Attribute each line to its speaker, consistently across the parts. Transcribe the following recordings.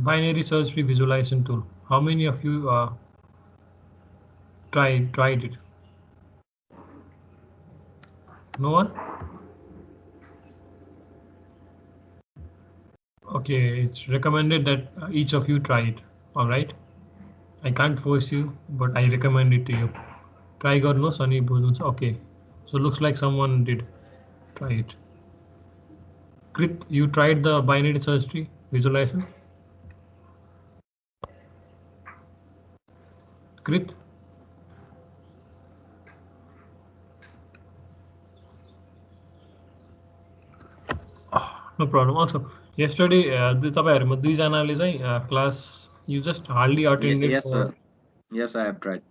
Speaker 1: Binary search tree visualization tool. How many of you tried it? No one? Okay, it's recommended that each of you try it. All right. I can't force you, but I recommend it to you. Try garnu Sunny Bhujans. Okay. So looks like someone did try it. Krit, you tried the binary search tree visualization? Krit? No problem. Also, yesterday, तपाईँहरूमा दुईजनाले चाहिँ class you just hardly attended
Speaker 2: Yes,
Speaker 1: for.
Speaker 2: sir. Yes, I have tried.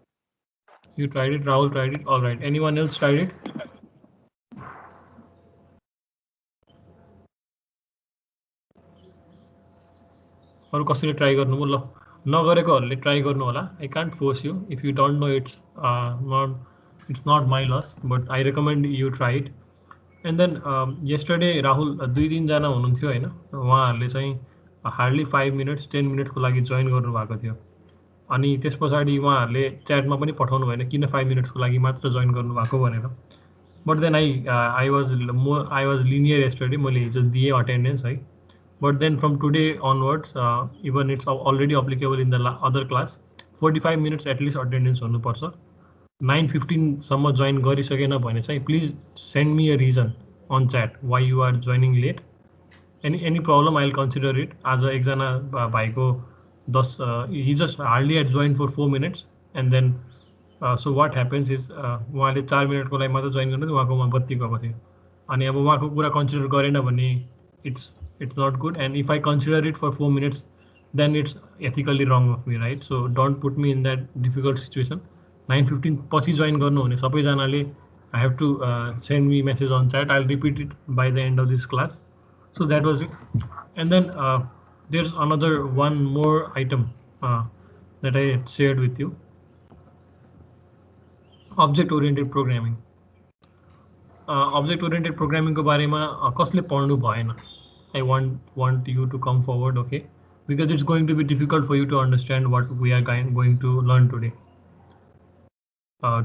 Speaker 1: You tried it. Rahul tried it. All right. Anyone else tried it? अरू कसैले try गर्नुभयो ल नगरेकोहरूले try गर्नु होला I can't force you if you don't know it's not my loss but I recommend you try it and then yesterday Rahul 2-3जना हुनुहुन्थ्यो होइन उहाँहरूले चाहिँ हार्डली 5 मिनट्स 10 मिनटको लागि जोइन गर्नुभएको थियो अनि त्यस पछाडि उहाँहरूले च्याटमा पनि पठाउनु भएन किन 5 मिनट्सको लागि मात्र जोइन गर्नुभएको भनेर but then I was linear yesterday मैले हिजो दिएँ अटेन्डेन्स है but then from today onwards even it's already applicable in the other class 45 minutes at least attendance हुनुपर्छ 9:15 सम्म जोइन गरिसकेन भने चाहिँ please send me a reason on chat why you are joining late any problem I'll consider it आज एकजना भाइको 10 he just hardly had joined for 4 minutes and then so what happens is उहाँले 4 मिनटको लागि मात्र जोइन गर्नु उहाँकोमा बत्ती गएको थियो अनि अब उहाँको कुरा कन्सिडर गरेन भने it's not good and if I consider it for 4 minutes then it's ethically wrong of me right so don't put me in that difficult situation 9:15 पछि जोइन गर्नु भने सबैजनाले I have to send me message on chat I'll repeat it by the end of this class so that was it and then there's another one more item that I shared with you object oriented programming object oriented programming को बारेमा कसले पढ्नु भएन I want you to come forward okay because it's going to be difficult for you to understand what we are going to learn today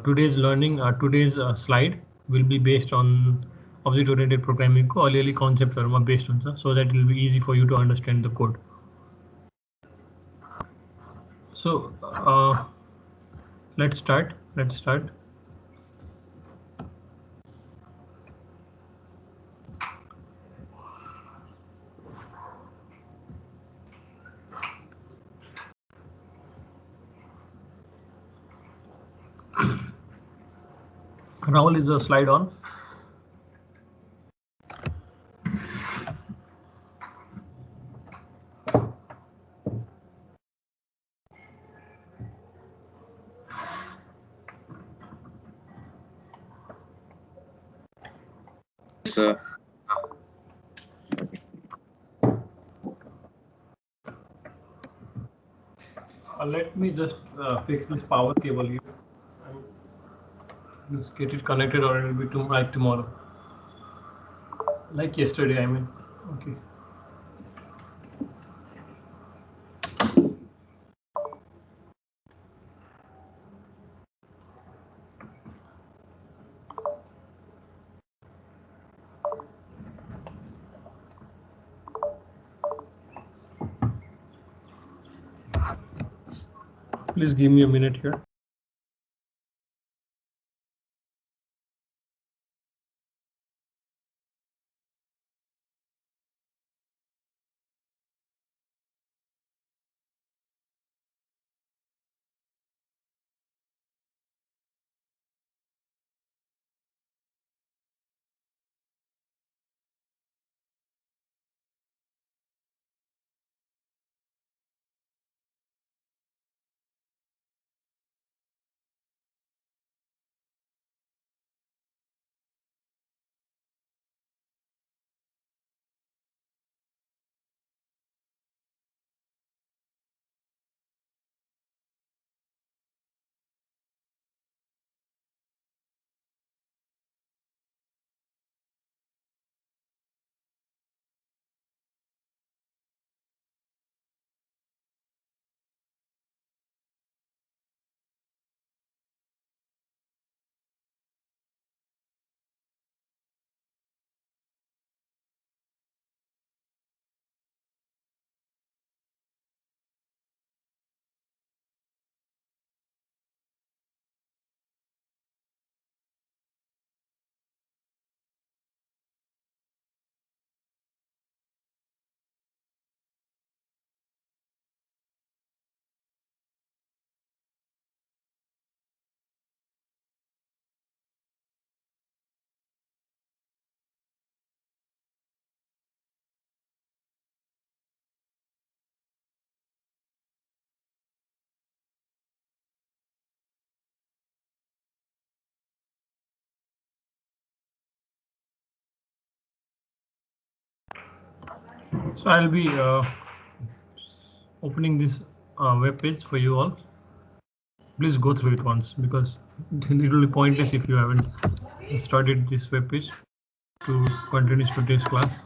Speaker 1: today's learning today's slide will be based on object oriented programming को अलिअलि कन्सेप्टहरुमा based हुन्छ so that it will be easy for you to understand the code so let's start Rahul, is the slide on?
Speaker 2: Yes, sir.
Speaker 1: Let me just fix this power cable here. Just get it connected or it will be like tomorrow. Like yesterday, I mean. Okay. Please give me a minute here. So I'll be opening this web page for you all. Please go through it once because it will be pointless if you haven't started this web page to continue today's class.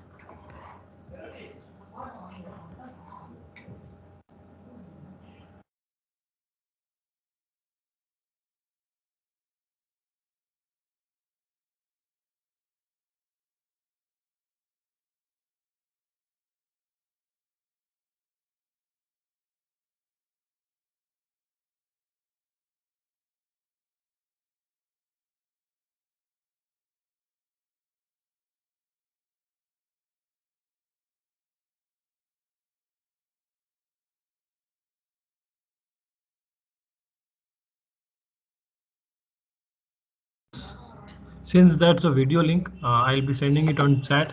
Speaker 1: Since that's a video link, I'll be sending it on chat.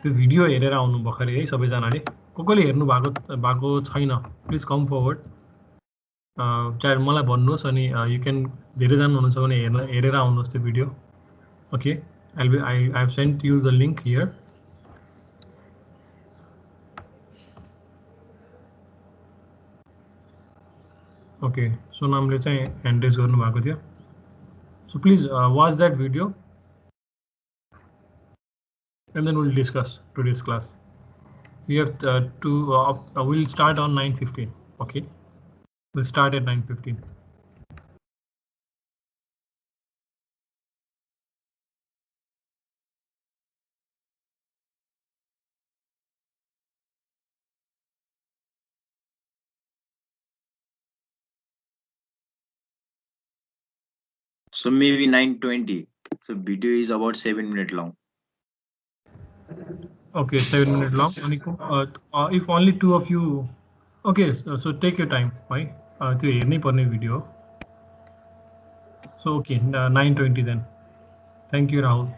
Speaker 1: त्यो video हेरेर आउनु भर्खरै है सबैजनाले कसले हेर्नु भएको छैन प्लिज कम फरवर्ड च्याट मलाई भन्नुहोस् अनि यु क्यान धेरैजना हुनुहुन्छ भने हेरेर आउनुहोस् त्यो video okay I have sent you the link here okay सोनामले चाहिँ ह्यान्ड रेज गर्नुभएको थियो so please watch that video and then we'll discuss today's class. We have we'll start on 9:15. Okay, we'll start at 9:15.
Speaker 2: So maybe 9:20. So video is about 7 minutes long.
Speaker 1: Okay, 7 minutes long. If only two of you. Okay, so take your time. Why? त्यो हेर्नै पर्ने video. So okay, 9:20 then. Thank you, Rahul.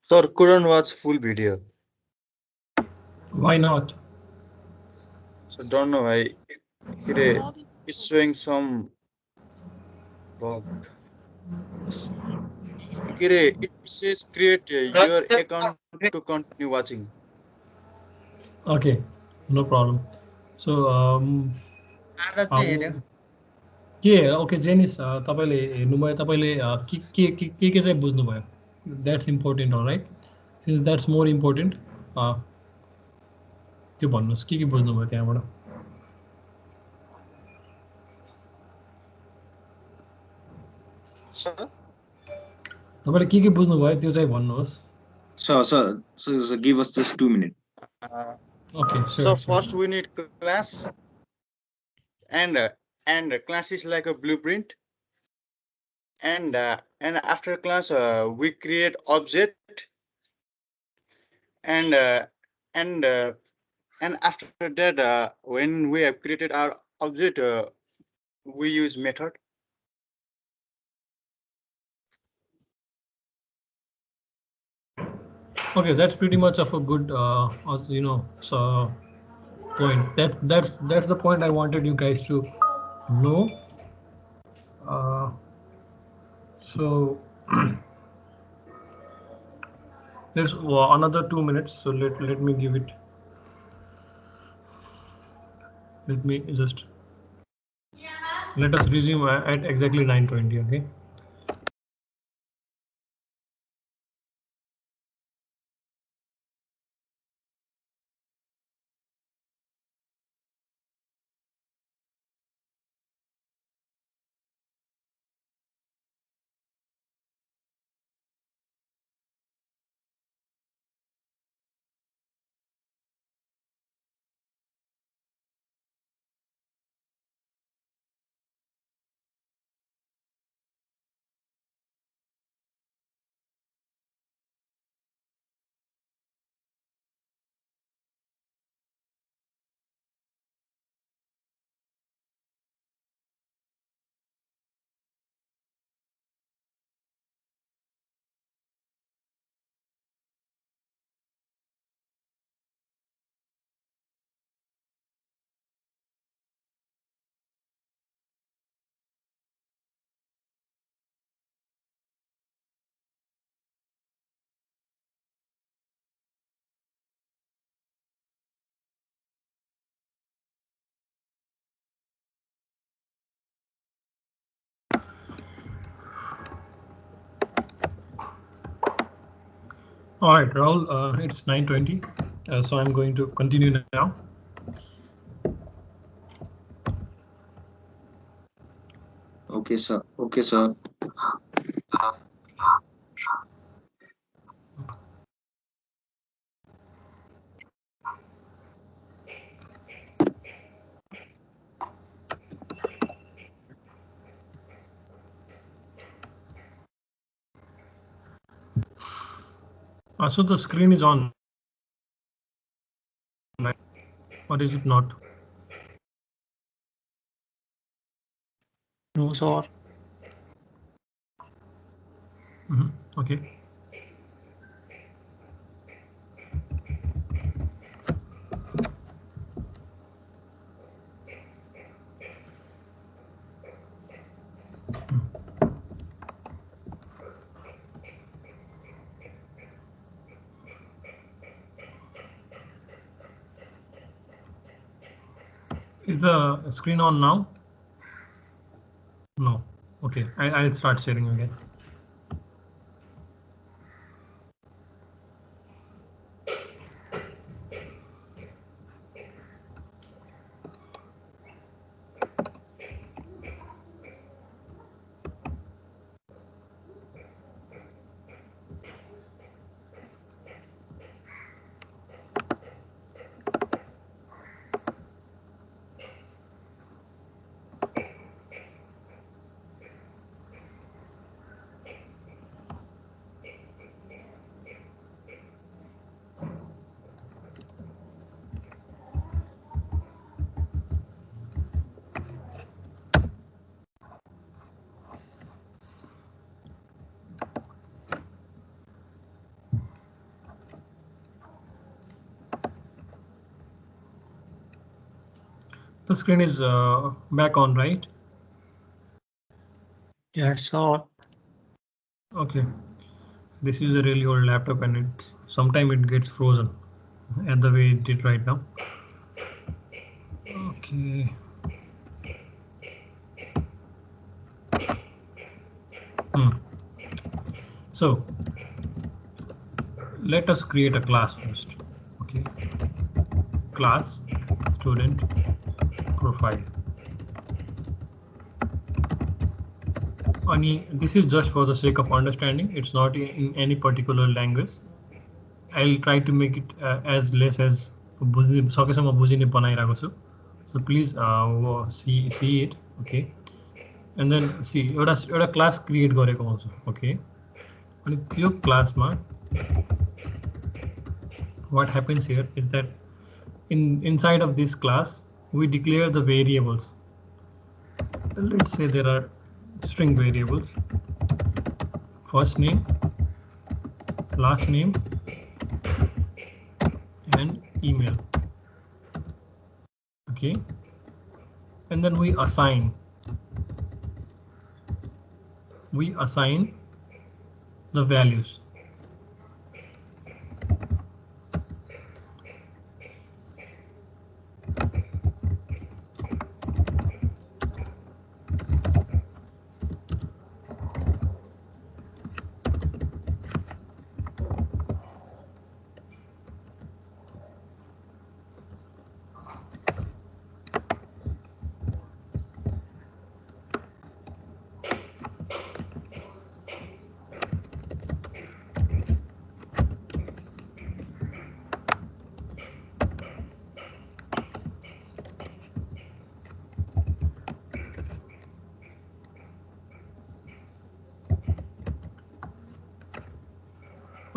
Speaker 3: Sir, couldn't watch full video.
Speaker 1: Why not?
Speaker 3: So don't know why. It's showing some bug. It says create your account to continue watching.
Speaker 1: Okay, no problem. So अब के okay Janice तपाईँले हेर्नुभयो तपाईँले के चाहिँ बुझ्नुभयो that's important हो right since that's more important त्यो भन्नुहोस् के बुझ्नुभयो त्यहाँबाट तपाईँले के बुझ्नुभयो त्यो चाहिँ भन्नुहोस्
Speaker 2: So give us just 2 minutes.
Speaker 3: Okay, so first we need class, and class is like a blueprint, and after class we create object, and after that when we have created our object we use method.
Speaker 1: Okay, that's pretty much of a good so point. That's the point I wanted you guys to know. So there's another 2 minutes, so let me give it. Let me just let us resume at exactly 9:20. Okay. All right, Rahul, it's 9:20, so I'm going to continue now.
Speaker 2: Okay, sir. Okay, sir.
Speaker 1: So the screen is on, or is it not?
Speaker 3: No, sir.
Speaker 1: Okay. Is the screen on now? No. Okay, I'll start sharing again. The screen is back on, right?
Speaker 4: Yeah, it's on.
Speaker 1: Okay. This is a really old laptop and sometimes it gets frozen at the way it did right now. Okay. So let us create a class first. Okay. Class student profile. This is just for the sake of understanding. It's not in any particular language. I'll try to make it as less as सकेसम्म बुझिने बनाइरहेको छु. So please see it. Okay. And then see एउटा class create गरेको हुन्छ. Okay. अनि त्यो classमा what happens here is that inside of this class we declare the variables. Let's say there are string variables: first name, last name, and email. Okay, and then we assign the values.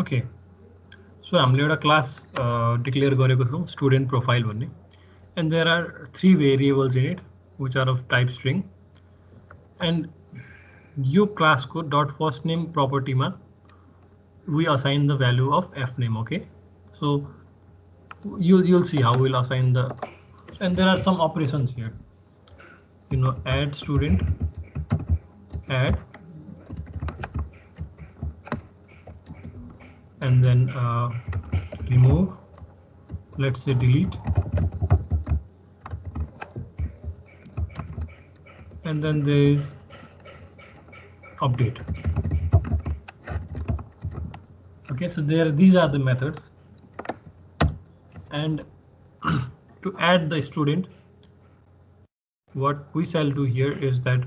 Speaker 1: Okay, so हामीले एउटा class declare गरेको छौं student profile भन्ने, and there are 3 variables in it which are of type string, and yo class को dot first name property मा we assign the value of f name. Okay, so you'll see how we'll assign the, and there are some operations here, you know, add student, add, and then remove, let's say delete, and then there is update. Okay, so these are the methods, and to add the student, what we shall do here is that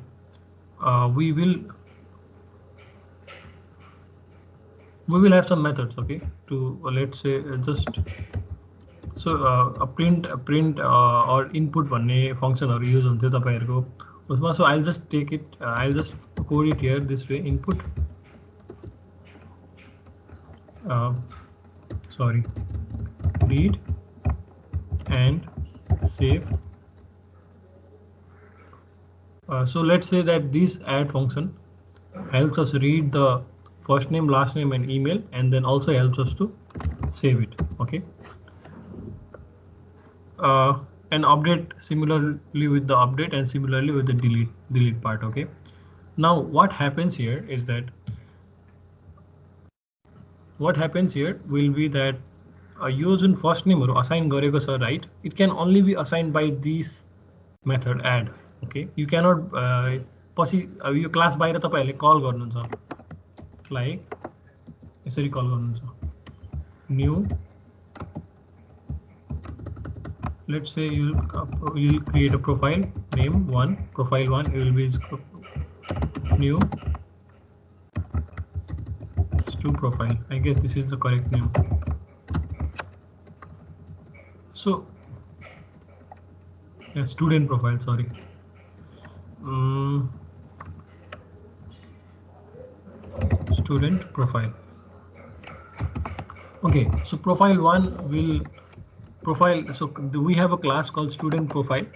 Speaker 1: we will have some methods. Okay, to let's say just so a print or input भन्ने फंक्शनहरु use हुन्थ्यो तपाईहरुको उसमा. So I'll just take it, I'll just code it here this way: input read and save. So let's say that this add function helps us read the first name, last name, and email, and then also helps us to save it. Okay, and update similarly with the update, and similarly with the delete part. Okay, now what happens here is that will be that use in first name or assign gareko cha, right? It can only be assigned by this method add. Okay, you cannot पछि यो class बाहिर तपाईहरुले कल गर्नुहुन्छ, like यसरी कल गर्नुहुन्छ new, let's say you'll create a profile name 1, profile 1, it will be new stu profile. I guess this is the correct name. So yeah, student profile, sorry. Student profile. Okay, so profile 1 will profile, so we have a class called student profile.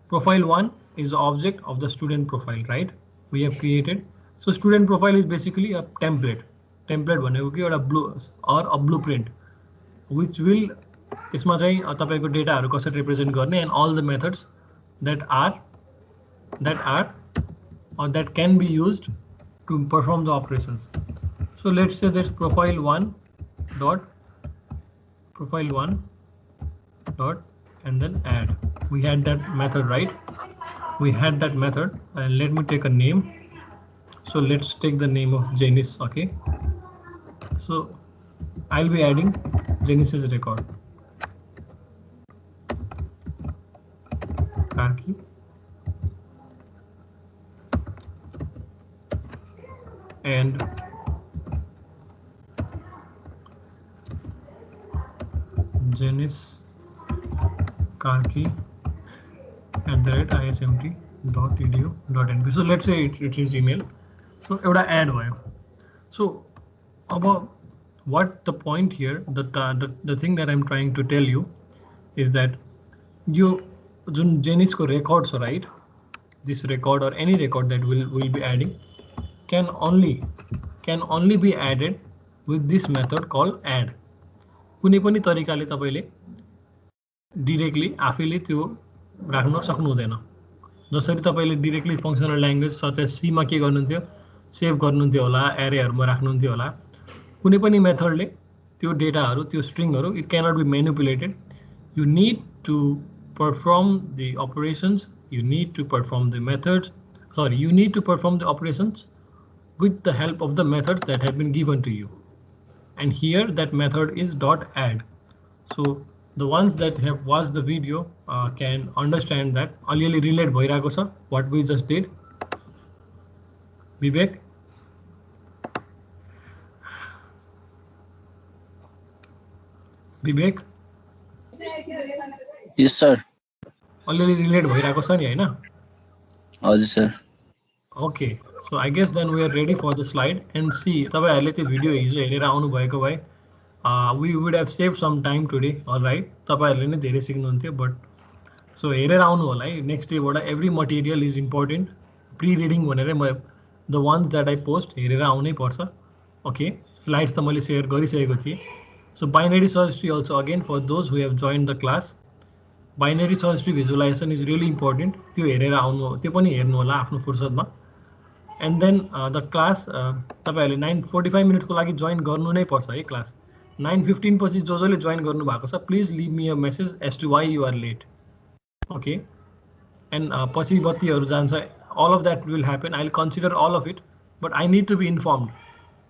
Speaker 1: Profile 1 is the object of the student profile, right? We have created. So student profile is basically a template भनेको के एउटा a blueprint which will त्यसमा चाहिँ तपाईको डेटाहरु कसरी represent गर्ने and all the methods that are or that can be used to perform the operations. So let's say there's profile1 dot and then add. We had that method, right? We had that method, and let me take a name. So let's take the name of Janice. Okay, so I'll be adding Janice's record. Karki. And Janice Karki @ismt.edu.np. So let's say it's his email. So एउटा add भयो. So about what the point here, the thing that I'm trying to tell you is that you Jun Janice को records, right? This record or any record that we'll be adding can only be added with this method called add. कुनै पनि तरिकाले तपाईले directly आफैले त्यो राख्न सक्नु हुँदैन. जसरी तपाईले directly functional language such as C मा के गर्नुहुन्थ्यो, सेभ गर्नुहुन्थ्यो होला, एरेहरुमा राख्नुहुन्थ्यो होला. कुनै पनि मेथडले त्यो डेटाहरु, त्यो स्ट्रिङहरु, it cannot be manipulated. You need to perform the operations, you need to perform the methods, you need to perform the operations with the help of the methods that have been given to you. And here that method is .add. So the ones that have watched the video can understand that aliali relate bhayirako cha what we just did. Vivek? Vivek?
Speaker 4: Yes, sir.
Speaker 1: Aliali relate bhayirako cha ni haina?
Speaker 4: हजुर sir.
Speaker 1: Okay, so I guess then we are ready for the slide and see. तपाईहरुले त्यो video हिजो हेरेर आउनु भएको भए we would have saved some time today. All right, तपाईहरुले नै धेरै सिक्नुहुन्थ्यो, but so हेरेर आउनु होला है. नेक्स्ट डे बाट every material is important. Pre-reading भनेर म the ones that I post हेरेर आउनै पर्छ. Okay, slides त मैले शेयर गरिसकेको थिए. So binary search tree also, again for those who have joined the class, binary search tree visualization is really important. त्यो हेरेर आउनु, त्यो पनि हेर्नु होला आफ्नो फुर्सदमा. And then the class तपाईहरुले 9:45 minutes को लागि join गर्नु नै पर्छ है क्लास. 9:15 पछि जसले join गर्नु भएको छ, please leave me a message as to why you are late. Okay, and पछि बत्तीहरु जान्छ, all of that will happen. I'll consider all of it, but I need to be informed.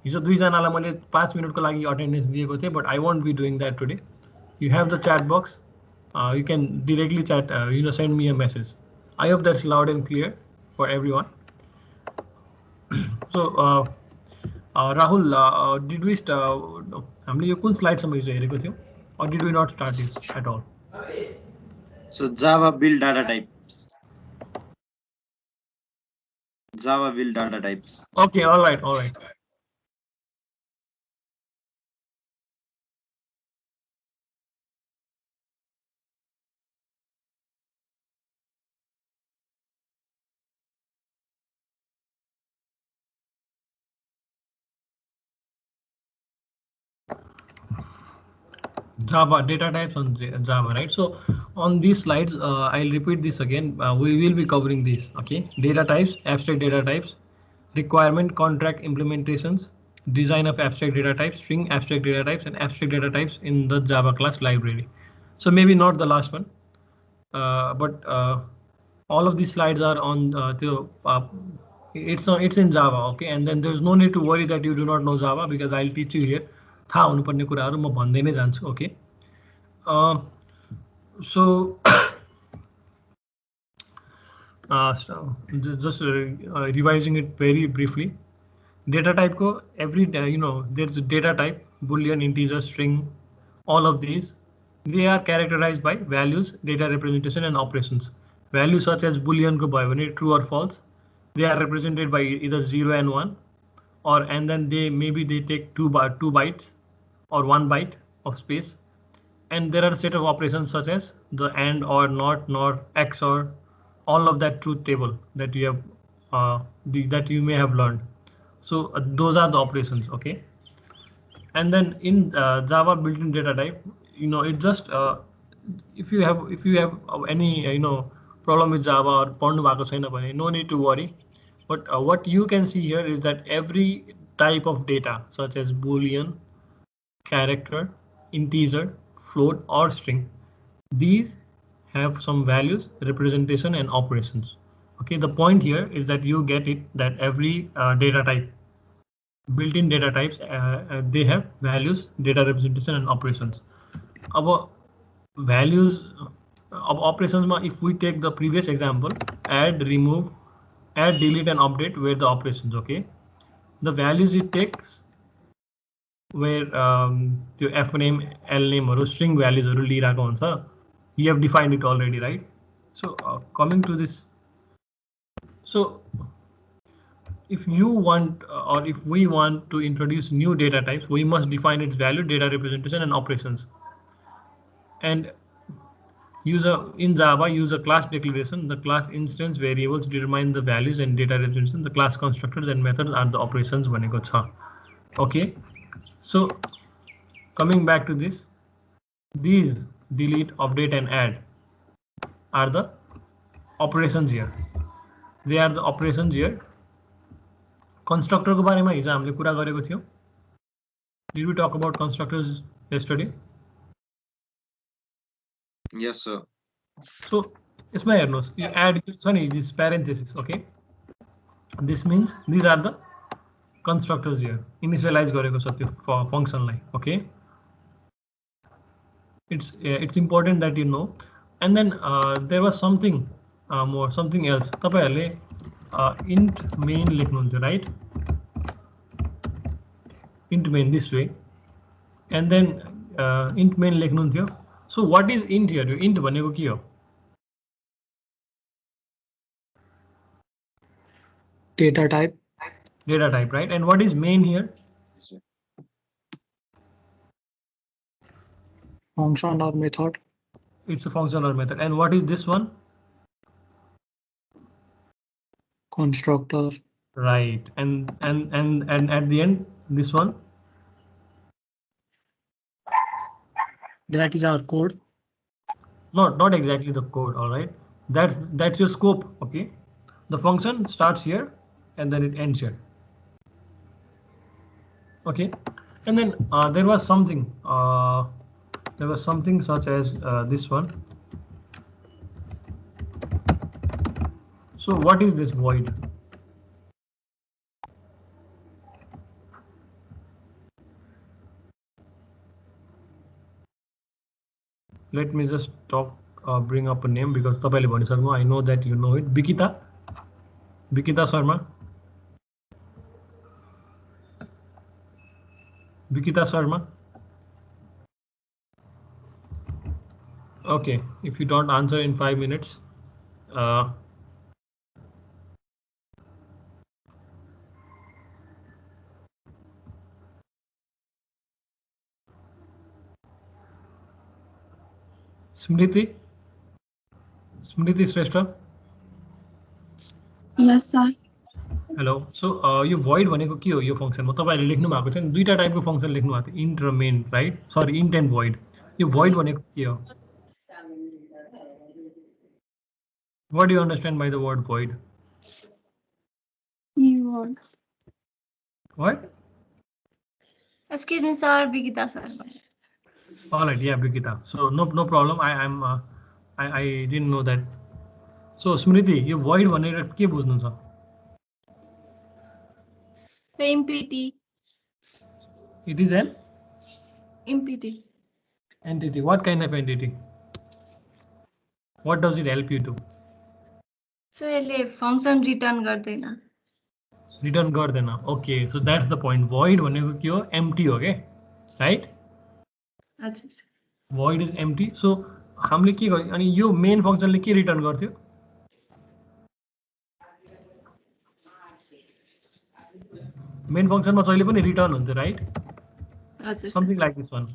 Speaker 1: हिजो दुई जनालाई मैले 5 मिनेटको लागि अटेन्डेन्स दिएको थिए, but I won't be doing that today. You have the chat box. You can directly chat, send me a message. I hope that's loud and clear for everyone. So Rahul, did we हामीले यो कुन स्लाइडसम्म हिजो हेरेको थियौ, or did we not start this at all?
Speaker 2: So Java build data types. Java build data types.
Speaker 1: Okay, all right. Java data types on Java, right? So on these slides, I'll repeat this again. We will be covering this. Okay, data types, abstract data types, requirement contract implementations, design of abstract data types, string abstract data types, and abstract data types in the Java class library. So maybe not the last one, but all of these slides are on it's in Java. Okay, and then there's no need to worry that you do not know Java, because I'll teach you here. थाहा हुनुपर्ने कुराहरु म भन्दै नै जान्छु. Okay, so just revising it very briefly. Data type ko every there's a data type, boolean, integer, string, all of these, they are characterized by values, data representation, and operations. Values such as boolean ko bhayo bhane true or false, they are represented by either 0 and 1, and then they take 2 bytes or 1 byte of space. And there are a set of operations such as the and, or, not, nor, XOR, all of that truth table that you have that you may have learned. So those are the operations. Okay, and then in Java built-in data type, it just if you have any problem with Java or पढ्नु भएको छैन भने no need to worry. But what you can see here is that every type of data such as boolean, character, integer, float or string, these have some values, representation and operations. Okay, the point here is that you get it that every data type, built-in data types, they have values, data representation and operations. About values of operations, if we take the previous example, add, remove, add, delete and update were the operations. Okay, the values it takes where the f name, l name or string values are लिइराको हुन्छ. You have defined it already, right? So coming to this, so if you want or if we want to introduce new data types, we must define its value, data representation and operations. And in Java, use a class declaration. The class instance variables determine the values and data representation. The class constructors and methods are the operations भनेको छ. Okay, so coming back to this, these delete, update and add are the operations here. They are the operations here. Constructor को बारेमा हिजो हामीले कुरा गरेको थियौ. Did we talk about constructors yesterday?
Speaker 2: Yes, sir.
Speaker 1: So यसमा हेर्नुस्, you add छ नि this parenthesis. Okay, this means these are the constructors here. Initialize गरेको छ त्यो function lie. Okay, it's important that you know. And then there was something more, something else. तपाईहरुले int main लेख्नुहुन्थ्यो, right? Int main this way, and then int main लेख्नुहुन्थ्यो. So what is int here? Int भनेको के हो?
Speaker 5: Data type.
Speaker 1: Data type, right? And what is main here?
Speaker 5: Function or method.
Speaker 1: It's a function or method. And what is this one?
Speaker 5: Constructor.
Speaker 1: Right. And at the end, this one?
Speaker 5: That is our code.
Speaker 1: Not exactly the code. All right. That's your scope. Okay. The function starts here and then it ends here. Okay. And then there was something. There was something such as this one. So what is this void? Let me just bring up a name because I know that you know it. Bikita Sharma. Bikita Sharma. Okay, if you don't answer in 5 minutes, Smriti Shrestha.
Speaker 6: Yes, sir.
Speaker 1: Hello. So yo void भनेको के हो यो function? तपाईहरुले लेख्नु भएको छ नि, दुईटा टाइपको function लेख्नु भएको थियो, int raw main, right? Sorry, int and void. Yo void भनेको के हो? What do you understand by the word void?
Speaker 6: Keyword.
Speaker 1: What?
Speaker 6: Excuse me, sir. Bikita, sir.
Speaker 1: All right, yeah, Bikita. So no problem. I didn't know that. So Smriti, yo void भनेर के बुझ्नु छ?
Speaker 6: Empty.
Speaker 1: It is an
Speaker 6: Empty.
Speaker 1: entity. What kind of entity? What does it help you to?
Speaker 6: So यसले function return गर्दैन.
Speaker 1: Return गर्दैन. Okay, so that's the point. Void भनेको के हो? Empty हो के? Right?
Speaker 6: हजुर sir.
Speaker 1: Void is empty. So हामीले के गर्यो अनि यो main function ले के return गर्थ्यो? Main function मा जहिले पनि return हुन्थ्यो, right?
Speaker 6: हजुर sir.
Speaker 1: Something like this one.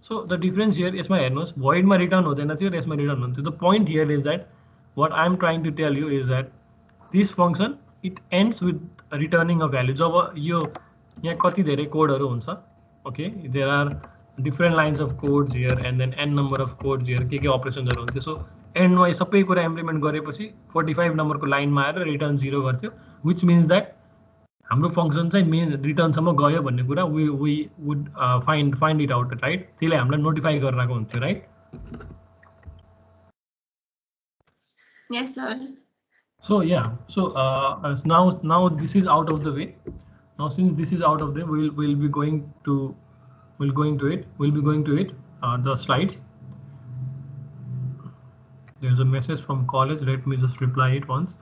Speaker 1: So the difference here, यसमा हेर्नुस्, void मा return हुँदैन थियो र यसमा return हुन्थ्यो. The point here is that what I'm trying to tell you is that this function it ends with returning a value. जब यो यहाँ कति धेरै कोडहरु हुन्छ, okay, there are different lines of codes here and then n number of codes here, के operations हरु हुन्थ्यो. So एन्डमा सबै कुरा इम्प्लिमेन्ट गरेपछि 45 नम्बरको लाइनमा आएर रिटर्न 0 गर्थ्यो, विच मिन्स द्याट हाम्रो फङ्सन चाहिँ मेन रिटर्नसम्म गयो भन्ने कुरा we would find it out, right? त्यसले हामीलाई नोटिफाई गरिरहेको हुन्थ्यो, right?
Speaker 6: Yes, sir.
Speaker 1: So yeah, so now this is out of the way. Now since this is out of the way, we'll be going to it. The slides. There's a message from college. Let me just reply it once.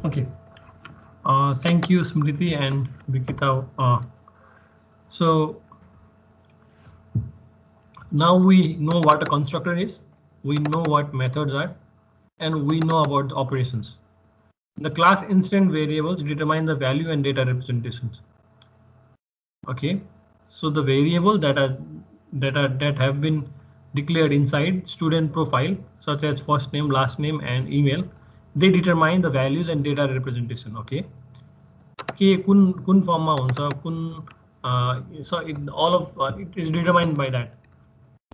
Speaker 1: Okay. Thank you, Smriti and Vikita. So now we know what a constructor is, we know what methods are, and we know about the operations. The class instant variables determine the value and data representations. Okay, so the variable that have been declared inside student profile, such as first name, last name, and email, they determine the values and data representation. Okay, kun form ma huncha, so all of it is determined by that.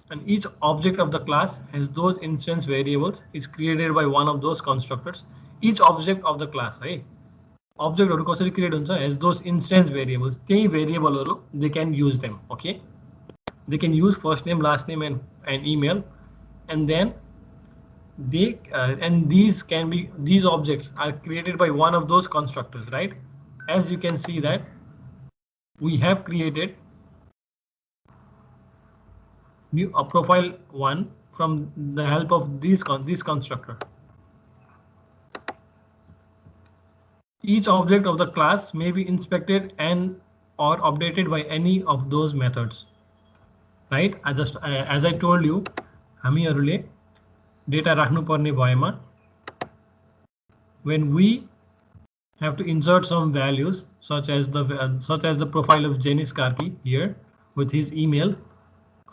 Speaker 1: And each object of the class has those instance variables is created by one of those constructors. Each object of the class, right? Object or कसरी create हुन्छ has those instance variables. त्यही variable they can use them. Okay, they can use first name, last name, and email, and then they and these objects are created by one of those constructors, right? As you can see that we have created a profile 1 from the help of this constructor. Each object of the class may be inspected and or updated by any of those methods, right? As I told you, हामीहरुले data राख्नु पर्ने भएमा, when we have to insert some values such as the profile of Jenis Karki here with his email,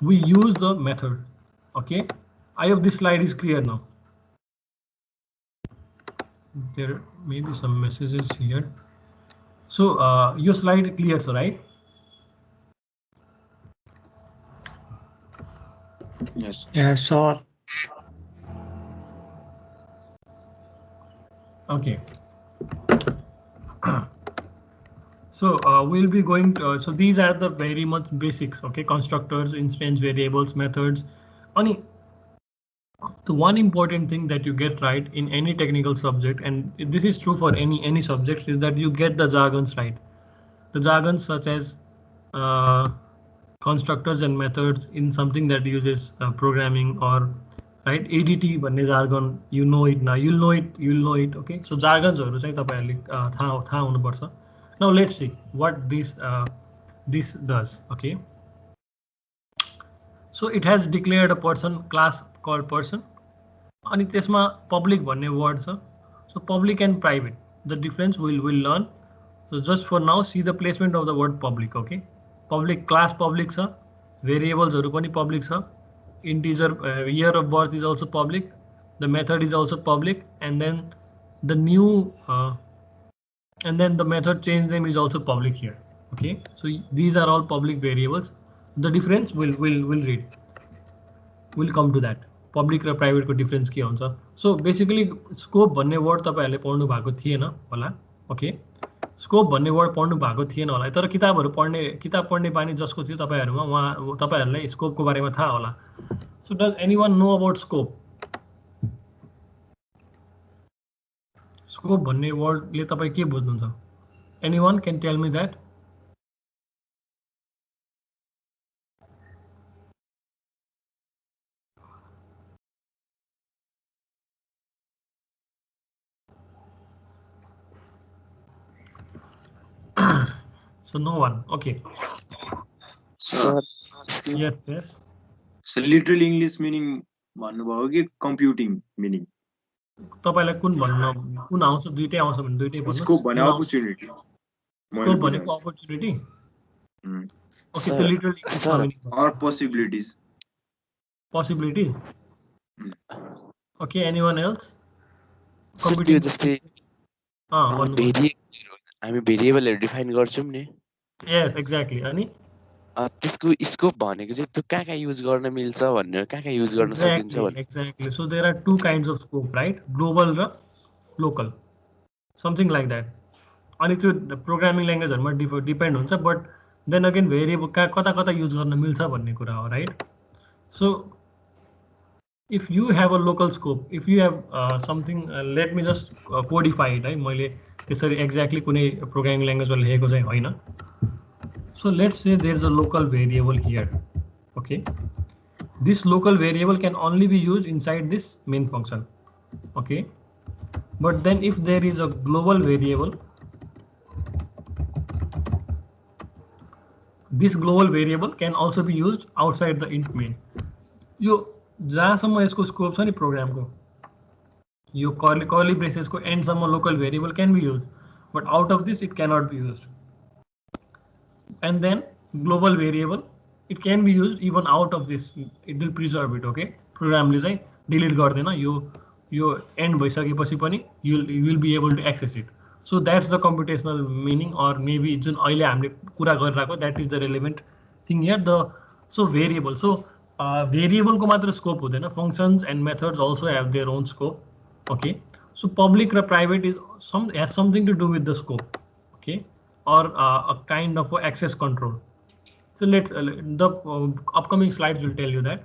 Speaker 1: we use the method. Okay, I hope this slide is clear now. There may be some messages here. So your slide clear, so right?
Speaker 2: Yes.
Speaker 5: Yes, sir.
Speaker 1: Okay. So we'll be going to, so these are the very much basics, okay? Constructors, instance variables, methods. Only the one important thing that you get right in any technical subject, and this is true for any subject, is that you get the jargons right. The jargons such as constructors and methods in something that uses programming, or right, ADT भन्ने jargon, you know it now, you'll know it, okay? So jargons हरु चाहिँ तपाईहरुले थाहा हुनुपर्छ. Now let's see what this does. Okay, so it has declared a class called person, अनि त्यसमा public भन्ने word छ. So public and private, the difference we'll learn. So just for now, see the placement of the word public. Okay, public class public छ, variables हरु पनि public छ, integer year of birth is also public, the method is also public, and then the new and then the method change name is also public here. Okay, so these are all public variables. The difference we'll read. We'll come to that. Public raw private को difference के हुन्छ. So basically scope भन्ने word तपाईहरुले पढ्नु भएको थिएन होला. Okay, scope भन्ने word पढ्नु भएको थिएन होला. तर किताब पढ्ने बानी जसको थियो तपाईहरुमा, तपाईहरुलाई scope को बारेमा थाहा होला. So does anyone know about scope? Scope भन्ने word ले तपाई के बुझ्नुहुन्छ? Anyone can tell me that? So no one. Okay.
Speaker 2: Sir.
Speaker 1: Yes.
Speaker 2: So literal English meaning भन्नुभयो कि computing meaning?
Speaker 1: तपाईलाई कुन आउँछ? दुईटै आउँछ भने दुईटै भन्नुस्.
Speaker 2: Scope भने opportunity.
Speaker 1: Scope भनेको opportunity. Okay, so literally
Speaker 2: or possibilities.
Speaker 1: possibilities. Okay, anyone else?
Speaker 7: Sir त्यो जस्तै
Speaker 1: भन्नु
Speaker 7: हामी भेरिएबलहरु डिफाइन गर्छौं नि.
Speaker 1: Yes, exactly. अनि
Speaker 7: त्यसको स्कोप भनेको चाहिँ त्यो कहाँ युज गर्न मिल्छ भन्ने कहाँ युज गर्न सकिन्छ भन्ने.
Speaker 1: Exactly. So there are two kinds of scope, right? Global raw local. Something like that. अनि त्यो प्रोग्रामिङ ल्याङ्ग्वेजहरुमा डिपेन्ड हुन्छ, बट देन अगेन भेरिएबल कता कता युज गर्न मिल्छ भन्ने कुरा हो, right? So if you have a local scope, if you have something, let me just codify it, है मैले त्यसरी एक्ज्याक्टली कुनै प्रोग्रामिङ ल्याङ्ग्वेजमा लेखेको चाहिँ होइन. So let's say there is a local variable here. Okay, this local variable can only be used inside this main function. Okay, but then if there is a global variable, this global variable can also be used outside the int main. यो जहाँसम्म यसको scope छ नि प्रोग्रामको, यो curly ब्रेसेसको एन्डसम्म local variable can be use, but out of this it cannot be use. And then global variable, it can be used even out of this. It will preserve it. Okay, प्रोग्रामले चाहिँ delete गर्दैन, यो end भइसकेपछि पनि you will be able to access it. So that's the computational meaning, or maybe जुन अहिले हामीले कुरा गरिरहेको, that is the relevant thing here. So variable, so variable को मात्र scope हुँदैन, functions and methods also have their own scope. Okay, so public raw private has something to do with the scope. Okay, or a kind of access control. So the upcoming slides will tell you that.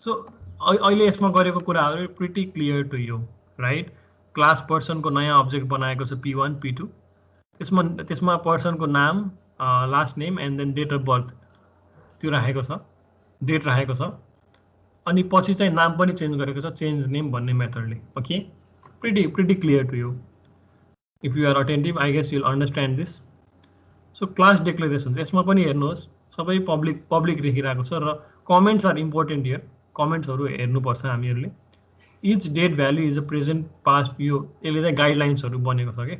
Speaker 1: So अहिले यसमा गरेको कुराहरु pretty clear to you, right? Class person को नयाँ object बनाएको छ p1 p2, त्यसमा person को नाम, last name and then date of birth त्यो राखेको छ, डेट राखेको छ, अनि पछि चाहिँ नाम पनि चेन्ज गरेको छ, चेन्ज नेम भन्ने मेथडले. Okay, pretty clear to you. If you are attentive, I guess you'll understand this. So class declaration, यसमा पनि हेर्नुहोस् सबै पब्लिक लेखिरहेको छ र कमेन्ट्स आर इम्पोर्टेन्ट हियर. कमेन्ट्सहरु हेर्नुपर्छ हामीहरुले. Each date value is a present past, यो यसले चाहिँ गाइडलाइन्सहरु बनेको छ के.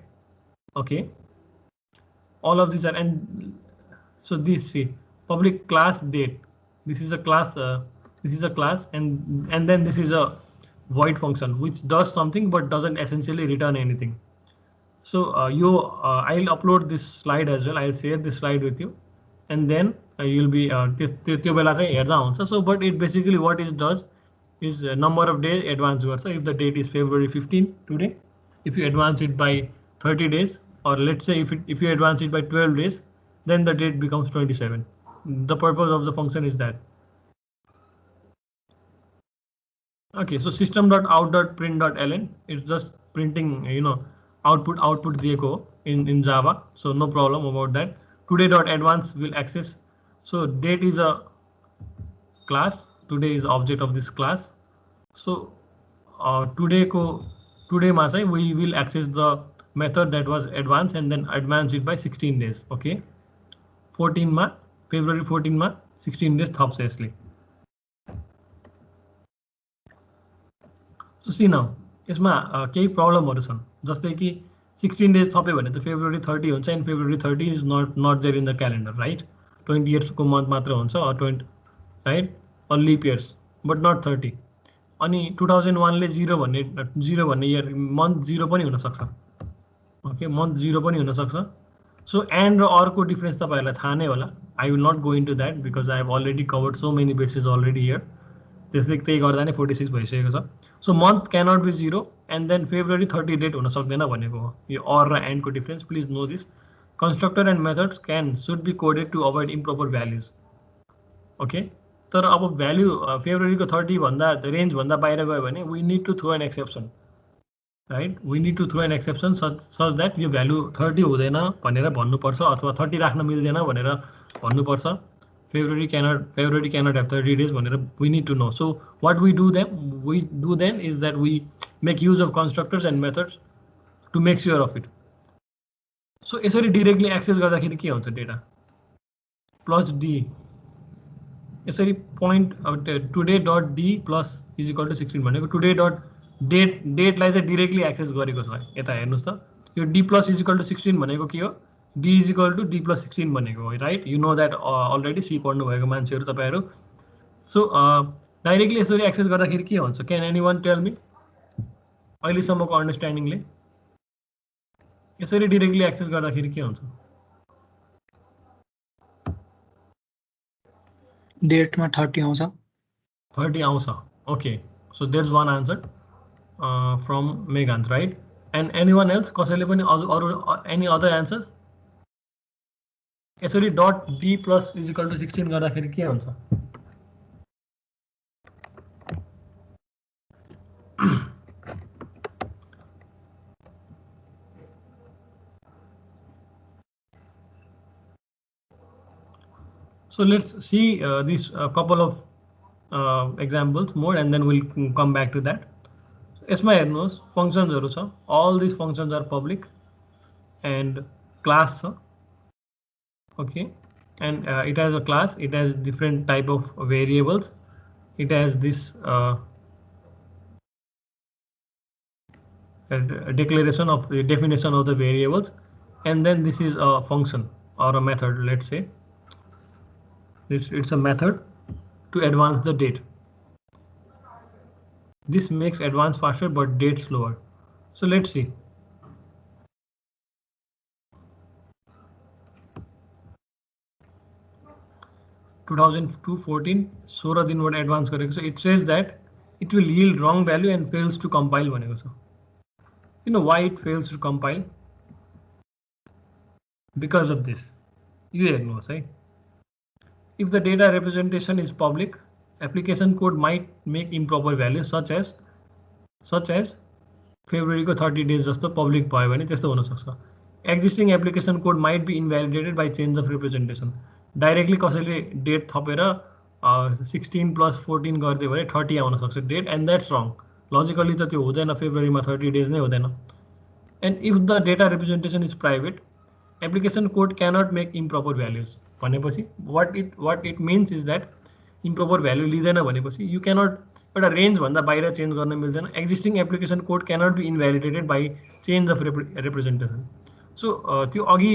Speaker 1: Okay, all of these are, and so this, see, public class date, this is a class, and then this is a void function which does something but doesn't essentially return anything. So I'll upload this slide as well. I'll share this slide with you, and then you'll be त्यो बेला चाहिँ हेर्दा हुन्छ. So but it basically what it does is number of days advance गर्छ. If the date is February 15 today, if you advance it by 30 days, or let's say if you advance it by 12 days, then the date becomes 27. The purpose of the function is that. Okay, so system.out.print.ln, it's just printing, output दिएको in Java, so no problem about that. Today.advance will access, so date is a class, today is object of this class. So today मा चाहिँ we will access the method that was advanced and then advance it by 16 days. Okay, 14 मा, February 14 मा 16 days थप्छ यसले. So see now, यसमा केही प्रब्लमहरु छन्, जस्तै कि 16 days थप्यो भने त February 30 हुन्छ, and February 30 is not there in the calendar, right? 28 को month मात्र हुन्छ, or 20, right? Or leap years, but not 30. अनि 2001 ले 0 भन्ने year month 0 पनि हुन सक्छ. Okay, month 0 पनि हुन सक्छ. So and र or को difference तपाईहरुलाई थाहा नै होला. I will not go into that because I have already covered so many bases already here. त्यसै गर्दा नै 46 भइसकेको छ. So month cannot be 0, and then February 30 date हुन सक्दैन भनेको हो. यो or र and को difference, please know this. Constructor and methods should be coded to avoid improper values. Okay, तर अब भ्यालु February को 30 भन्दा रेन्ज भन्दा बाहिर गयो भने we need to throw an exception, right? We need to throw an exception such that yo value 30 हुँदैन भनेर भन्नुपर्छ, अथवा 30 राख्न मिल्दैन भनेर भन्नुपर्छ. February cannot have 30 days भनेर we need to know. So what we do then is that we make use of constructors and methods to make sure of it. So यसरी directly access गर्दाखेरि के हुन्छ डेटा plus d, यसरी point today.d plus is equal to 16 भनेको today.date लाई चाहिँ directly access गरेको छ. यता हेर्नुस् त, यो d plus is equal to 16 भनेको के हो, d is equal to d plus 16 भनेको हो, right? You know that already, C पढ्नु भएको मान्छेहरु तपाईहरु सो डाइरेक्टली यसरी एक्सेस गर्दाखेरि के हुन्छ? क्यान एनीवन टेल मी? अहिलेसम्मको अन्डरस्ट्यान्डिङले यसरी डिरेक्टली एक्सेस गर्दाखेरि के हुन्छ?
Speaker 5: डेट में 30 आउँछ.
Speaker 1: 30 आउँछ. Okay, so there's one answer from Meghant, right? And anyone else? कसैले पनि अरू any other answers? यसरी dot d plus is equal to 16 गर्दाखेरि के हुन्छ? So let's see these couple of examples more and then we'll come back to that. यसमा हेर्नुहोस् फंक्शन्सहरु छ. All these functions are public and class छ. Okay, and it has a class, it has different type of variables, it has this declaration of the definition of the variables, and then this is a function or a method. Let's say it's a method to advance the date. This makes advance faster but date slower. So let's see. (2014) 16 दिनबाट advance गरेको छ. It says that it will yield wrong value and fails to compile भनेको छ. You know why it fails to compile? Because of this. You हेर्नुहोस् है. If the data representation is public, application code might make improper values such as February को 30 days जस्तो public भयो भने त्यस्तो हुन सक्छ. Existing application code might be invalidated by change of representation. Directly कसैले date थपेर 16 plus 14 गरिदियो भने 30 आउन सक्छ date, and that's wrong. Logically त त्यो हुँदैन, February मा 30 days नै हुँदैन. And if the data representation is private, application code cannot make improper values. भनेपछि what it means is that improper value लिँदैन भनेपछि you cannot एउटा रेन्ज भन्दा बाहिर चेन्ज गर्न मिल्दैन. Existing application code cannot be invalidated by change of representation. So त्यो अघि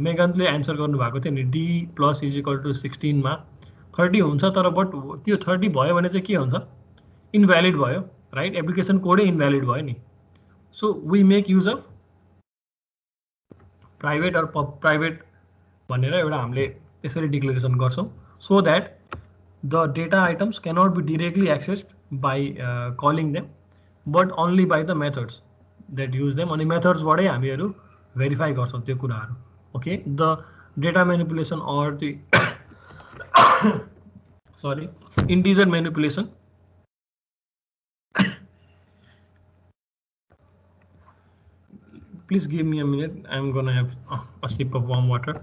Speaker 1: मेघन्तले answer गर्नु भएको थियो नि, d plus is equal to 16 मा 30 हुन्छ, तर बट त्यो 30 भयो भने चाहिँ के हुन्छ? इनभ्यालिड भयो, राइट? एप्लिकेसन कोडै इनभ्यालिड भयो नि. So we make use of private or private भनेर एउटा हामीले त्यसरी डिक्लेरेसन गर्छौँ, so that the data items cannot be directly accessed by calling them but only by the methods that use them. अनि मेथड्सबाटै हामीहरू भेरिफाई गर्छौँ त्यो कुराहरू. Okay, the data manipulation or the sorry integer manipulation please give me a minute. I'm gonna have a sip of warm water.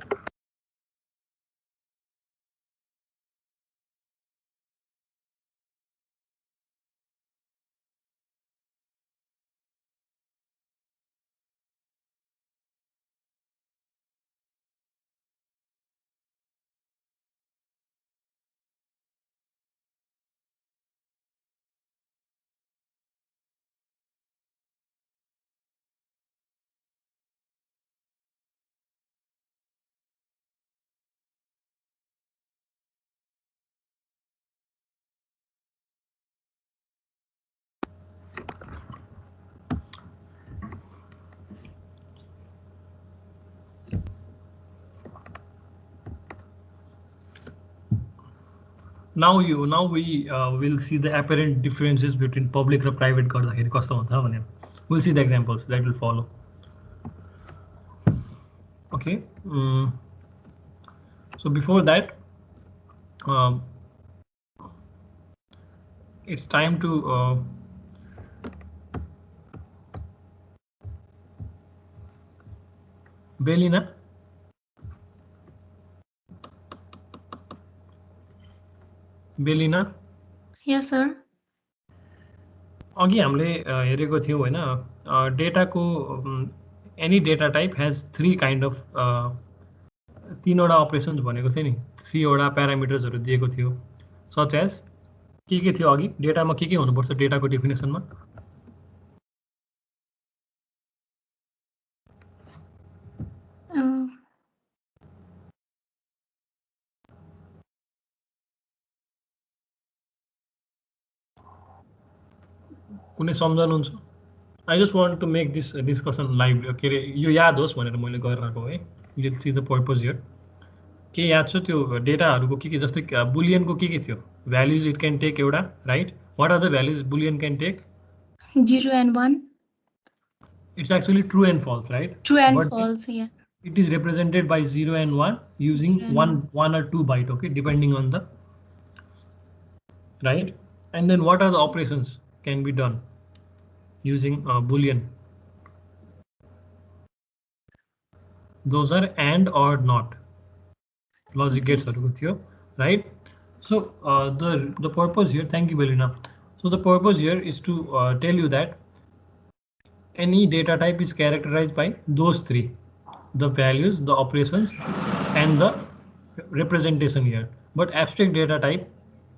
Speaker 1: Now we will see the apparent differences between public and private गर्दाखेरि कस्तो हुन्छ भनेर. We'll see the examples that will follow. Okay, so before that it's time to Belina. बेलिना.
Speaker 6: Yes, sir.
Speaker 1: अघि हामीले हेरेको थियौँ होइन, डेटाको any data type has 3 kind of 3वटा अपरेसन्स भनेको थियो नि, 3वटा प्यारामिटर्सहरू दिएको थियो. सच एज के थियो अघि डेटामा के हुनुपर्छ डेटाको डेफिनेसनमा? कुनै सम्झनुहुन्छ? I just want to make this discussion lively. के अरे यो याद होस् भनेर मैले गरिरहेको है. You'll see the purpose here. के याद छ त्यो डेटाहरूको के जस्तै बुलियनको के थियो? Values it can take एउटा, right? What are the values Boolean can take?
Speaker 6: 0 and 1.
Speaker 1: It's actually true and false, right?
Speaker 6: True and
Speaker 1: But
Speaker 6: false, yeah.
Speaker 1: it is represented by 0 and 1 using
Speaker 6: 0 and
Speaker 1: one or 2 byte, okay, depending on the, right? And then what are the operations can be done using Boolean? Those are and or not. Logic gates are with you, right? So the purpose here, thank you, Belina. So the purpose here is to tell you that any data type is characterized by those three: the values, the operations, and the representation here. But abstract data type,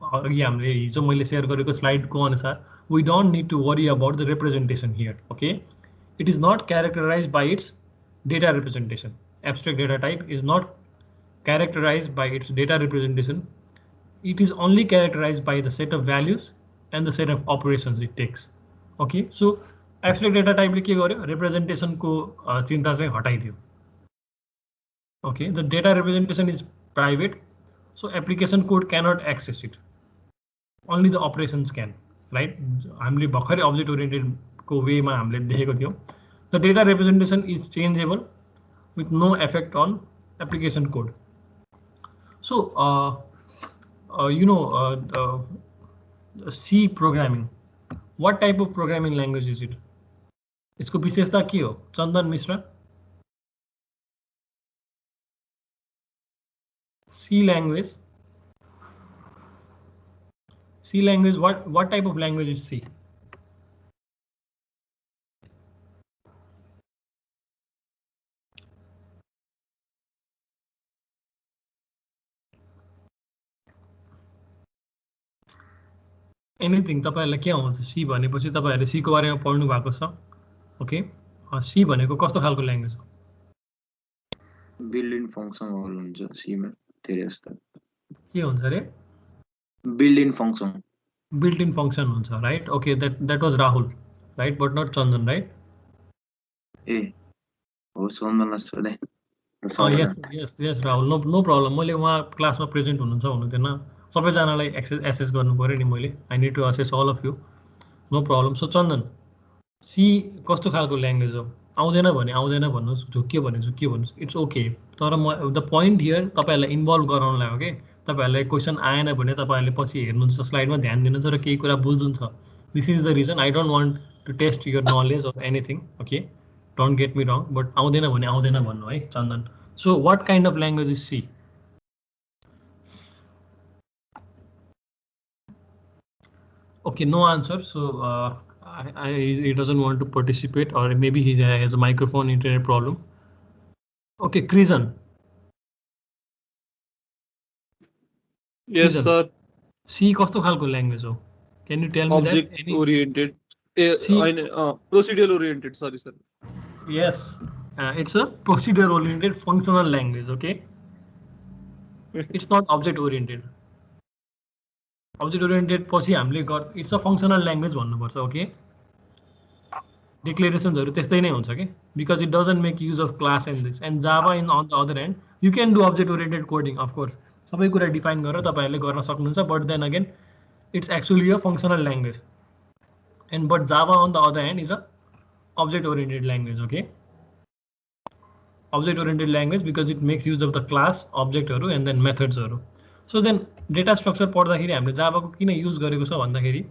Speaker 1: हिजो मैले share गरेको slide को अनुसार, we don't need to worry about the representation here. Okay, it is not characterized by its data representation. Abstract data type is not characterized by its data representation. It is only characterized by the set of values and the set of operations it takes. Okay, so abstract data type के गर्यो, representation को चिन्ता चाहिँ हटाइदियो. Okay, the data representation is private, so application code cannot access it. Only the operations can, right? हामीले भर्खरै object oriented को way मा हामीले देखेको थियौं. The data representation is changeable with no effect on application code. So you know, C programming. What type of programming language is it? इसको विशेषता के हो? चन्दन Mishra. C language. C language. What type of language is C? Anything. तपाईहरुलाई के आउँछ? C भनेपछि तपाईहरुले C को बारेमा पढ्नु भएको छ. ओके. C भनेको कस्तो खालको ल्याङ्ग्वेज हो?
Speaker 2: बिल्ड इन फंक्शन हुन्छ C मा धेरै जस्तो.
Speaker 1: के हुन्छ रे?
Speaker 2: Build in function.
Speaker 1: Built in function हुन्छ, right? Okay, that was Rahul, right? But not Chandan, right?
Speaker 2: ए हो सम्झना सोधे.
Speaker 1: Yes, Rahul. No problem. मैले उहाँ क्लासमा प्रेजेन्ट हुनुहुन्छ हुनुहुँदैन. सबैजनालाई एसेस गर्नु पर्यो नि मैले. I need to assess all of you. No problem. So Chandan, C कस्तो खालको ल्याङ्ग्वेज हो? आउँदैन भने आउँदैन भन्नुस्, झुक्कियो भने झुक्कियो भन्नुस्. It's okay. तर म द पोइन्ट हियर तपाईहरुलाई इन्भल्भ गराउनलाई हो के. तपाईहरुलाई क्वेशन आएन भने तपाईहरुले पछि हेर्नुहुन्छ, स्लाइडमा ध्यान दिनुहुन्छ र केही कुरा बुझ्नुहुन्छ. This is the reason I don't want to test your knowledge or anything. Okay, don't get me wrong. But आउँदैन भने आउँदैन भन्नु है चन्दन. So what kind of language is C? Okay, no answer. So he doesn't want to participate, or maybe he has a microphone internet problem. Okay, Krisan.
Speaker 8: Yes,
Speaker 1: Krisan.
Speaker 8: sir.
Speaker 1: C कस्तो खालको language हो? Can you tell me
Speaker 8: Object
Speaker 1: that? Any...
Speaker 8: oriented.
Speaker 1: C...
Speaker 8: Procedural oriented. Sorry, sir.
Speaker 1: Yes, it's a procedure oriented functional language. Okay, it's not object oriented. Object oriented पछि हामीले got it's a functional language भन्नुपर्छ. Okay, declarationsहरु त्यस्तै नै हुन्छ के, because it doesn't make use of class and this. And Java on the other hand, you can do object oriented coding, of course. सबै कुरा define गरेर तपाईहरुले गर्न सक्नुहुन्छ, but then again it's actually a functional language. And but Java on the other hand is a object oriented language. Okay, object oriented language because it makes use of the class, object and then methods. So then data structure पढ्दाखेरि हामीले Java को किन use गरेको छ भन्दाखेरि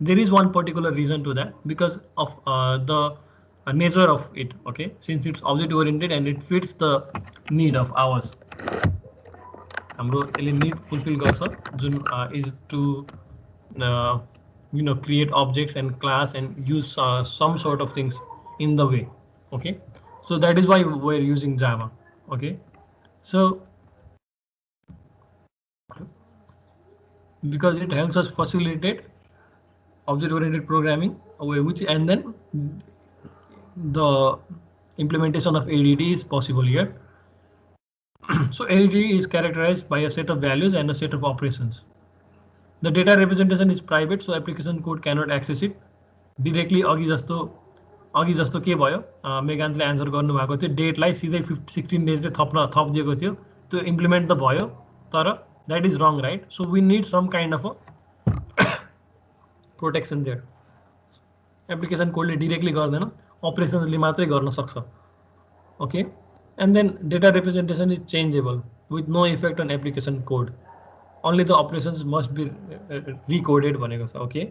Speaker 1: there is one particular reason to that, because of the nature of it. Okay, since it's object oriented and it fits the need of ours. हाम्रो यसले need fulfill गर्छ जुन is to you know, create objects and class and use some sort of things in the way. Okay, so that is why we're using Java. Okay, so because it helps us facilitate object oriented programming, which and then the implementation of ADT is possible here. So ADT is characterized by a set of values and a set of operations. The data representation is private, so application code cannot access it. Directly अघि जस्तो के भयो मेघान्तले answer गर्नुभएको थियो डेटलाई सिधै 16 डेजले थपिदिएको थियो त्यो implement त भयो तर that is wrong right so we need some kind of a protection there application कोडले डिरेक्टली गर्दैन अपरेसन्सले मात्रै गर्न सक्छ okay and then data representation is changeable with no effect on application code only the operations must be recoded भनेको छ okay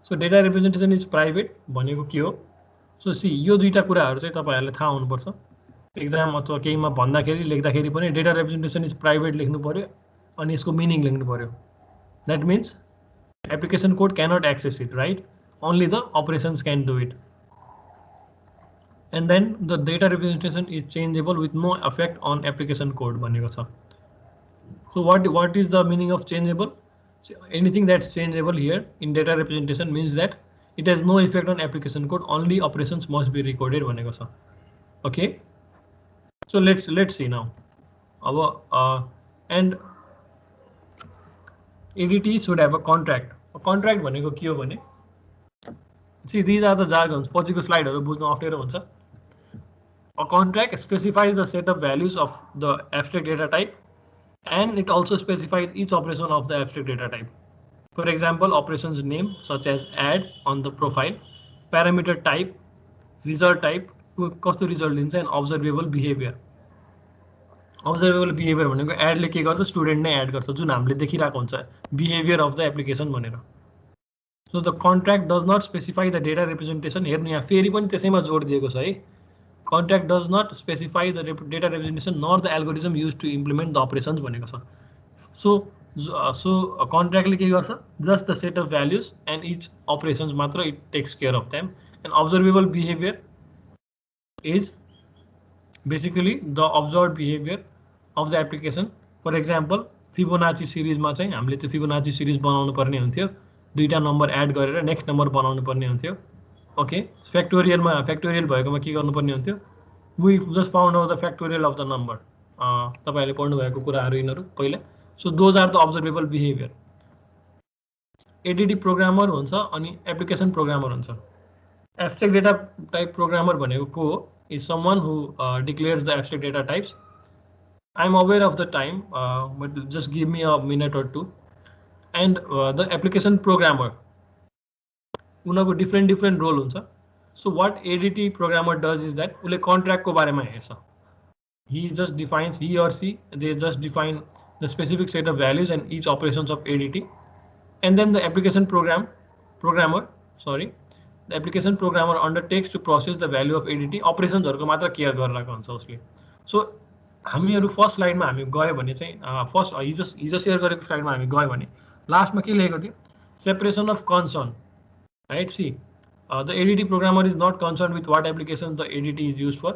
Speaker 1: so data representation is private भनेको के हो सो सी यो दुईटा कुराहरू चाहिँ तपाईहरुले थाहा हुनुपर्छ एक्जाम अथवा केहीमा भन्दाखेरि लेख्दाखेरि पनि डेटा रिप्रेजेन्टेसन इज प्राइभेट लेख्नु पर्यो अनि यसको मिनिङ लेख्नु पर्यो that means application code cannot access it right only the operations can do it and then the data representation is changeable with no effect on application code भनेको छ so what is the meaning of changeable so anything that's changeable here in data representation means that it has no effect on application code only operations must be recorded भनेको छ okay so let's see now and ADT should have a contract भनेको के हो भने see these are the jargons पछिको स्लाइडहरु बुझ्न अप्ठ्यारो हुन्छ A contract specifies the set of values of the abstract data type and it also specifies each operation of the abstract data type. For example, operations name such as add on the profile, parameter type, result type, कस्तो result दिन्छ and observable behavior. Observable behavior भनेको add ले के गर्छ student नै add गर्छ जुन हामीले देखिरहेको हुन्छ behavior of the application भनेर. So the contract does not specify the data representation. हेर्नु यहाँ फेरि पनि त्यसैमा जोड दिएको छ है. Contract does not specify the data representation nor the algorithm used to implement the operations भनेको छ so a contract ले के गर्छ just the set of values and each operations मात्र it takes care of them and observable behavior is basically the observed behavior of the application for example Fibonacci series मा चाहिँ हामीले त्यो Fibonacci series बनाउनु पर्ने हुन्थ्यो दुईटा नम्बर एड गरेर नेक्स्ट नम्बर बनाउनु पर्ने हुन्थ्यो ओके फ्याक्टोरियल भएकोमा के गर्नुपर्ने हुन्थ्यो we just found out the factorial of the number तपाईहरुले पढ्नु भएको कुराहरु यिनहरु पहिला so those are the observable behaviour ADT programmer हुन्छ अनि एप्लिकेसन प्रोग्रामर हुन्छ एब्स्ट्रैक्ट डेटा टाइप प्रोग्रामर भनेको को हो is someone who declares the abstract data types I am aware of the time but just give me a minute or two and the application programmer उनको different role हुन्छ so what ADT programmer does is that उले contract को बारेमा हेर्छ he just defines he or she they just define the specific set of values and each operations of ADT and then the application programmer undertakes to process the value of ADT operations हरुको मात्र care गरिरहेको हुन्छ उसले सो हामीहरु first स्लाइडमा हामी गयो भने चाहिँ first हिजो share गरेको स्लाइडमा हामी गयो भने लास्टमा के लेखेको थियो separation of concern right see the ADT programmer is not concerned with what applications the ADT is used for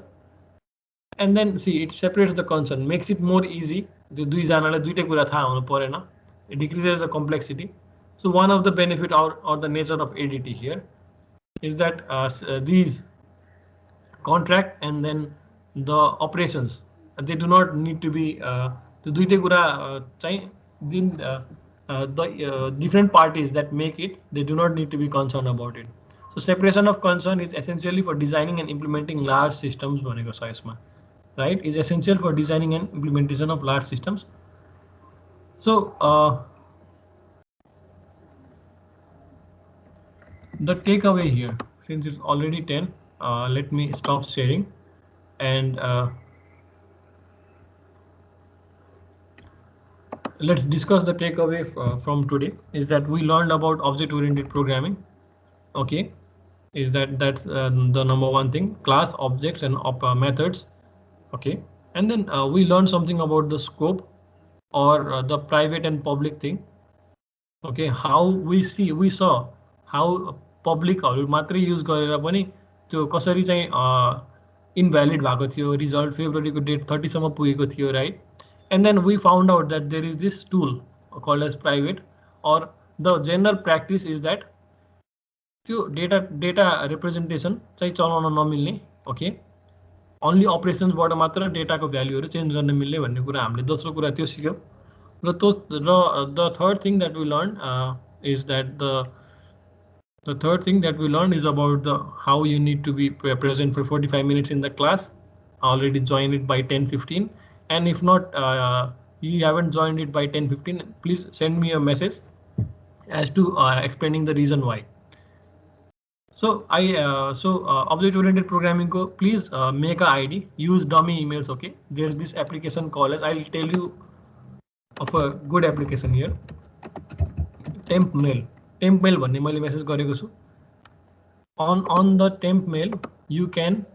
Speaker 1: and then see it separates the concern makes it more easy the दुई जनाले दुईटै कुरा थाहा हुनु परेन it decreases the complexity so one of the benefit or the nature of ADT here is that these contract and then the operations they do not need to be the दुईटै कुरा चाहिँ the different parties that make it they do not need to be concerned about it so separation of concern is essentially for designing and implementing large systems भनेको छ यसमा right is essential for designing and implementation of large systems so the takeaway here since it's already 10 let me stop sharing and let's discuss the takeaway from today is that we learned about object oriented programming okay is that's the number one thing class objects and methods okay and then we learned something about the scope or the private and public thing okay how we saw how public हरु मात्रै use गरेर पनि त्यो कसरी चाहिँ invalid भएको थियो result फेब्रुअरीको date 30 सम्म पुगेको थियो right and then we found out that there is this tool called as private or the general practice is that त्यो data representation चाहिँ चलाउन नमिल्ने ओके only operations बाट मात्र डेटा को भ्यालुहरु चेन्ज गर्न मिल्ने भन्ने कुरा हामीले दोस्रो कुरा त्यो सिक्यौ र the third thing that we learned is that the The third thing that we learned is about the how you need to be present for 45 minutes in the class. Already joined it by 10:15, and if not, you haven't joined it by 10:15, please send me a message as to explaining the reason why. So object-oriented programming go, please make a ID, use dummy emails. Okay, there's this application called as, I'll tell you of a good application here. Temp mail भन्ने मैले message गरेको छु. On the temp mail you can